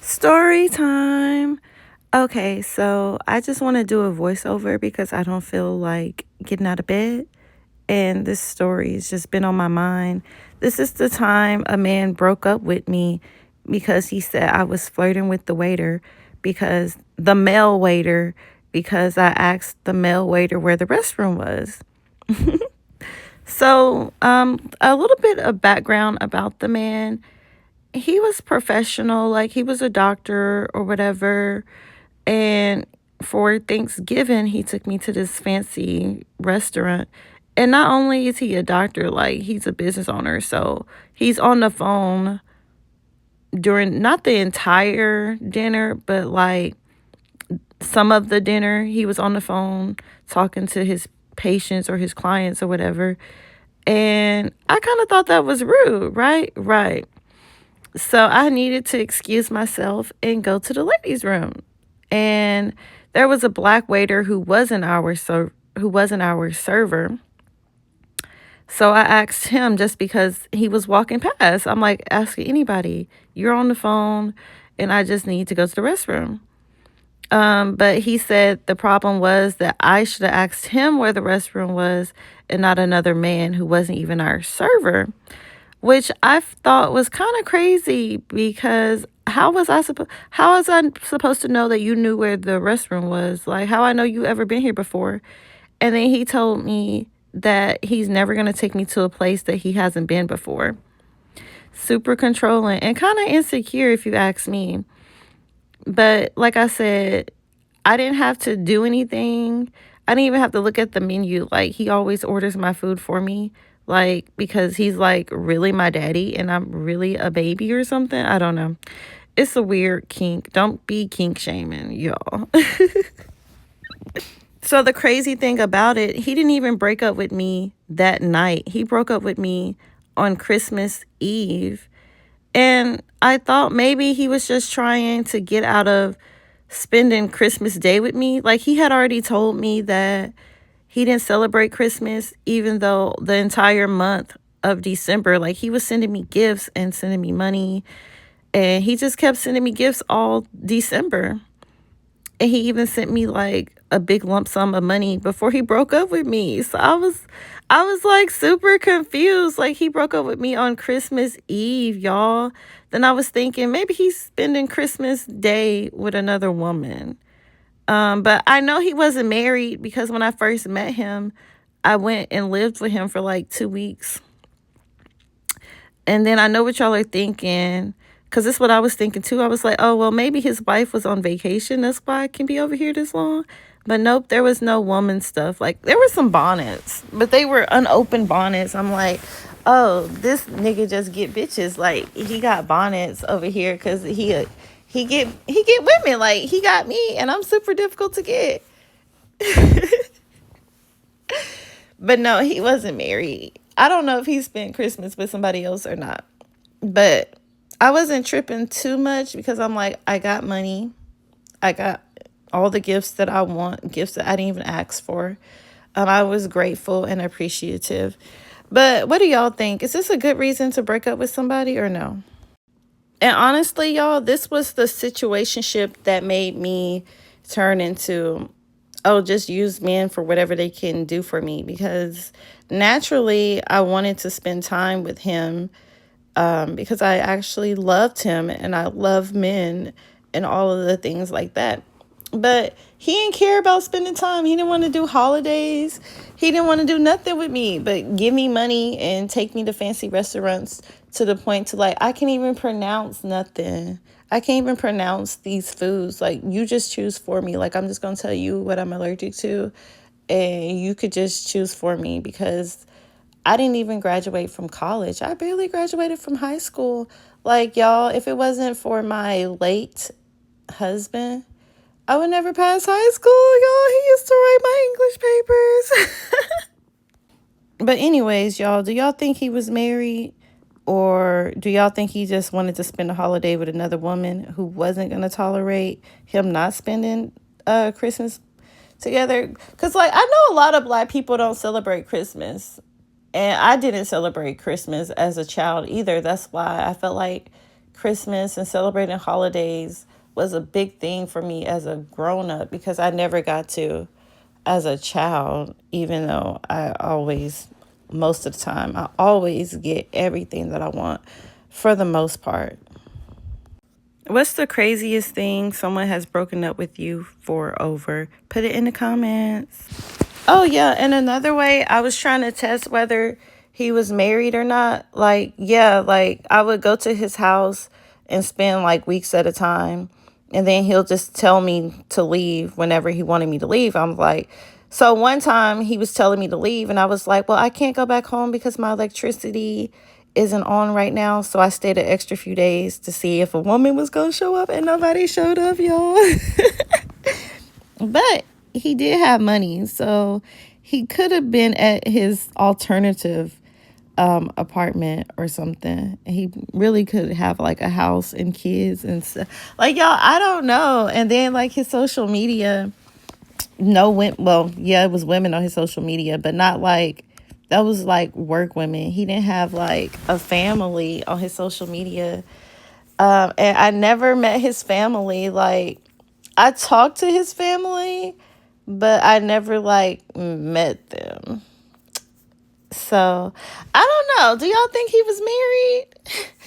Story time. Okay, so I just want to do a voiceover because I don't feel like getting out of bed. And this story has just been on my mind. This is the time a man broke up with me because he said I was flirting with the waiter, because the male waiter, because I asked the male waiter where the restroom was. So, a little bit of background about the man. He was professional, like he was a doctor or whatever. And for Thanksgiving, he took me to this fancy restaurant. And not only is he a doctor, like he's a business owner. So he's on the phone during not the entire dinner, but like some of the dinner, he was on the phone talking to his patients or his clients or whatever. And I kind of thought that was rude, right? Right. So I needed to excuse myself and go to the ladies' room. And there was a black waiter who wasn't our server. So I asked him just because he was walking past. I'm like, ask anybody. You're on the phone and I just need to go to the restroom. But he said the problem was that I should have asked him where the restroom was and not another man who wasn't even our server, which I thought was kind of crazy because how was I supposed to know that you knew where the restroom was? Like, how I know you ever been here before? And then he told me that he's never going to take me to a place that he hasn't been before. Super controlling and kind of insecure, if you ask me. But like I said, I didn't have to do anything. I didn't even have to look at the menu. Like, he always orders my food for me. Like, because he's like really my daddy and I'm really a baby or something. I don't know. It's a weird kink. Don't be kink shaming, y'all. So the crazy thing about it, he didn't even break up with me that night. He broke up with me on Christmas Eve. And I thought maybe he was just trying to get out of spending Christmas Day with me. Like, he had already told me that he didn't celebrate Christmas, even though the entire month of December, like, he was sending me gifts and sending me money. And he just kept sending me gifts all December. And he even sent me like a big lump sum of money before he broke up with me. So I was like super confused. Like, he broke up with me on Christmas Eve, y'all. Then I was thinking maybe he's spending Christmas Day with another woman. But I know he wasn't married because when I first met him, I went and lived with him for like 2 weeks. And then I know what y'all are thinking, because this is what I was thinking too. I was like, oh, well, maybe his wife was on vacation. That's why I can be over here this long. But nope, there was no woman stuff. Like, there were some bonnets, but they were unopened bonnets. I'm like, oh, this nigga just get bitches. Like, he got bonnets over here because he get women. Like, he got me, and I'm super difficult to get. But no, he wasn't married. I don't know if he spent Christmas with somebody else or not. But I wasn't tripping too much because I'm like, I got money. I got all the gifts that I want, gifts that I didn't even ask for. I was grateful and appreciative. But what do y'all think? Is this a good reason to break up with somebody or no? And honestly, y'all, this was the situationship that made me turn into, oh, just use men for whatever they can do for me. Because naturally, I wanted to spend time with him, because I actually loved him and I love men and all of the things like that. But he didn't care about spending time. He didn't want to do holidays. He didn't want to do nothing with me but give me money and take me to fancy restaurants, to the point to like, I can't even pronounce nothing. I can't even pronounce these foods. Like, you just choose for me. Like, I'm just going to tell you what I'm allergic to, and you could just choose for me, because I didn't even graduate from college. I barely graduated from high school. Like, y'all, if it wasn't for my late husband, I would never pass high school, y'all. He used to write my English papers. But anyways, y'all, do y'all think he was married? Or do y'all think he just wanted to spend a holiday with another woman who wasn't going to tolerate him not spending Christmas together? Because, like, I know a lot of Black people don't celebrate Christmas. And I didn't celebrate Christmas as a child either. That's why I felt like Christmas and celebrating holidays was a big thing for me as a grown up because I never got to as a child, even though most of the time, I always get everything that I want for the most part. What's the craziest thing someone has broken up with you for over? Put it in the comments. Oh, yeah. And another way, I was trying to test whether he was married or not. Like, yeah, like I would go to his house and spend like weeks at a time. And then he'll just tell me to leave whenever he wanted me to leave. I'm like, so one time he was telling me to leave, and I was like, well, I can't go back home because my electricity isn't on right now. So I stayed an extra few days to see if a woman was going to show up, and nobody showed up, y'all. But he did have money, so he could have been at his alternative apartment or something. He really could have like a house and kids and stuff. Like, y'all, I don't know. And then like his social media, no women. Well, yeah, it was women on his social media, but not like that was like work women. He didn't have like a family on his social media. And I never met his family. Like, I talked to his family, but I never like met them. So I don't know. Do y'all think he was married?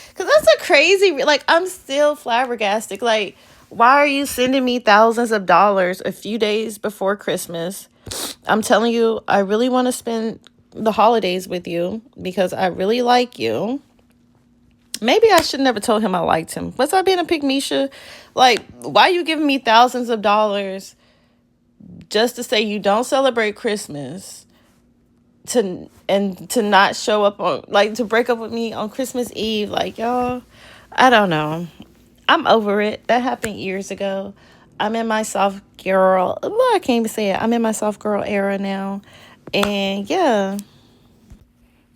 Because that's a crazy. Like, I'm still flabbergasted. Like, why are you sending me thousands of dollars a few days before Christmas? I'm telling you, I really want to spend the holidays with you because I really like you. Maybe I should never told him I liked him. Was I being a pygmisha? Like, why are you giving me thousands of dollars just to say you don't celebrate Christmas? To not show up on, like, to break up with me on Christmas Eve. Like, y'all, I don't know. I'm over it. That happened years ago. I'm in my soft girl. Well, I can't even say it. I'm in my soft girl era now. And yeah.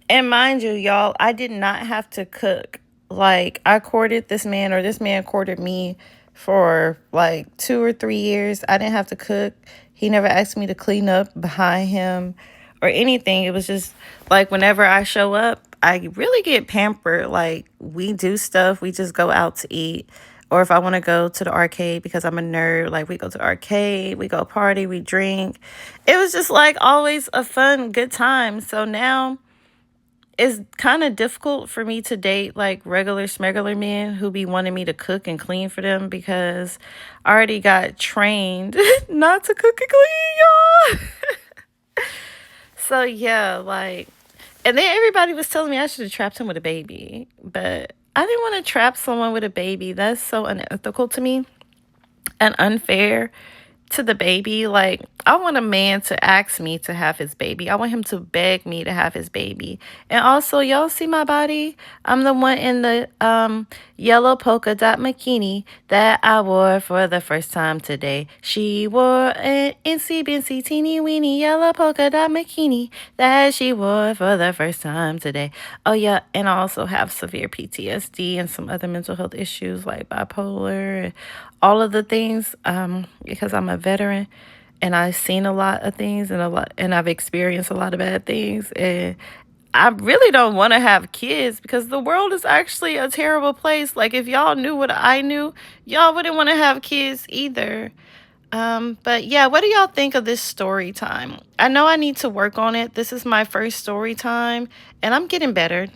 And mind you, y'all, I did not have to cook. Like, I courted this man, or this man courted me for like 2 or 3 years. I didn't have to cook. He never asked me to clean up behind him or anything. It was just like whenever I show up, I really get pampered. Like, we do stuff, we just go out to eat. Or if I want to go to the arcade because I'm a nerd, like we go to the arcade, we go party, we drink. It was just like always a fun, good time. So now it's kind of difficult for me to date like regular smuggler men who be wanting me to cook and clean for them because I already got trained not to cook and clean, y'all. So yeah, like, and then everybody was telling me I should have trapped him with a baby, but I didn't want to trap someone with a baby. That's so unethical to me and unfair to the baby. Like, I want a man to ask me to have his baby. I want him to beg me to have his baby. And also, y'all see my body? I'm the one in the yellow polka dot bikini that I wore for the first time today. She wore an insy binsy teeny weeny yellow polka dot bikini that she wore for the first time today. Oh yeah, and I also have severe PTSD and some other mental health issues like bipolar and all of the things, because I'm a veteran and I've seen a lot of things and I've experienced a lot of bad things, and I really don't want to have kids because the world is actually a terrible place. Like, if y'all knew what I knew, y'all wouldn't want to have kids either. But yeah, what do y'all think of this story time? I know I need to work on it. This is my first story time and I'm getting better.